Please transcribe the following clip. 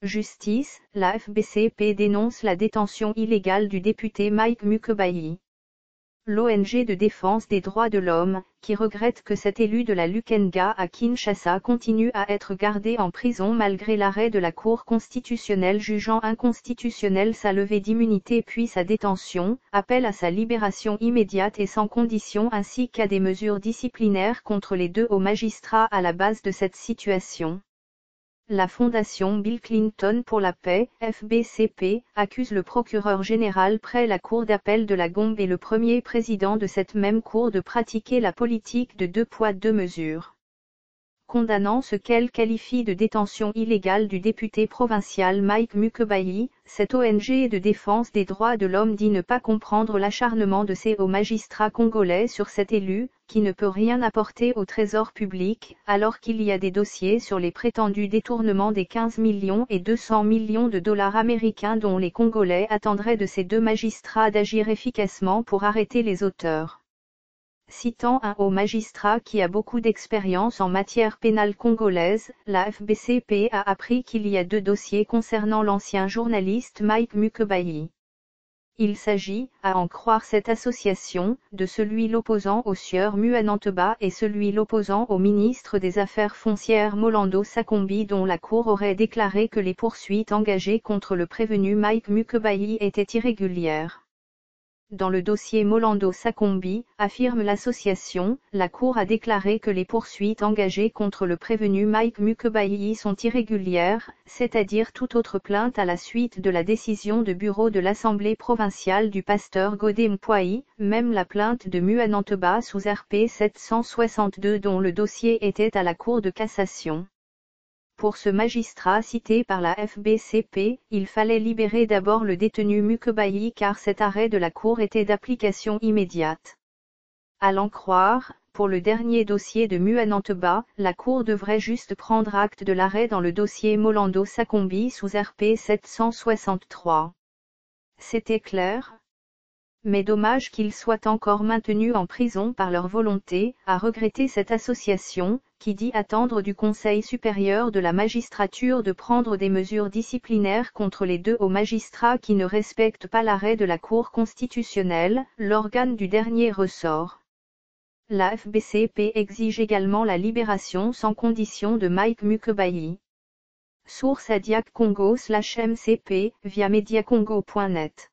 Justice, la FBCP dénonce la détention illégale du député Mike Mukebayi. L'ONG de défense des droits de l'homme, qui regrette que cet élu de la Lukenga à Kinshasa continue à être gardé en prison malgré l'arrêt de la Cour constitutionnelle jugeant inconstitutionnelle sa levée d'immunité puis sa détention, appelle à sa libération immédiate et sans condition ainsi qu'à des mesures disciplinaires contre les deux hauts magistrats à la base de cette situation. La Fondation Bill Clinton pour la paix, FBCP, accuse le procureur général près la Cour d'appel de la Gombe et le premier président de cette même cour de pratiquer la politique de deux poids deux mesures. Condamnant ce qu'elle qualifie de détention illégale du député provincial Mike Mukebayi, cette ONG de défense des droits de l'homme dit ne pas comprendre l'acharnement de ces hauts magistrats congolais sur cet élu, qui ne peut rien apporter au trésor public, alors qu'il y a des dossiers sur les prétendus détournements des 15 millions et 200 millions de dollars américains dont les Congolais attendraient de ces deux magistrats d'agir efficacement pour arrêter les auteurs. Citant un haut magistrat qui a beaucoup d'expérience en matière pénale congolaise, la FBCP a appris qu'il y a deux dossiers concernant l'ancien journaliste Mike Mukebayi. Il s'agit, à en croire cette association, de celui l'opposant au sieur Muananteba et celui l'opposant au ministre des Affaires foncières Molando Sakombi dont la Cour aurait déclaré que les poursuites engagées contre le prévenu Mike Mukebayi étaient irrégulières. Dans le dossier Molando Sakombi, affirme l'association, la Cour a déclaré que les poursuites engagées contre le prévenu Mike Mukebayi sont irrégulières, c'est-à-dire toute autre plainte à la suite de la décision de bureau de l'Assemblée provinciale du pasteur Godé Mpwai, même la plainte de Muananteba sous RP 762 dont le dossier était à la Cour de cassation. Pour ce magistrat cité par la FBCP, il fallait libérer d'abord le détenu Mukebayi car cet arrêt de la Cour était d'application immédiate. À l'en croire, pour le dernier dossier de Muananteba, la Cour devrait juste prendre acte de l'arrêt dans le dossier Molando Sakombi sous RP 763. C'était clair ? Mais dommage qu'ils soient encore maintenus en prison par leur volonté, a regretté cette association, qui dit attendre du Conseil supérieur de la magistrature de prendre des mesures disciplinaires contre les deux hauts magistrats qui ne respectent pas l'arrêt de la Cour constitutionnelle, l'organe du dernier ressort. La FBCP exige également la libération sans condition de Mike Mukebayi. Source Adiak Congo /MCP, via mediacongo.net.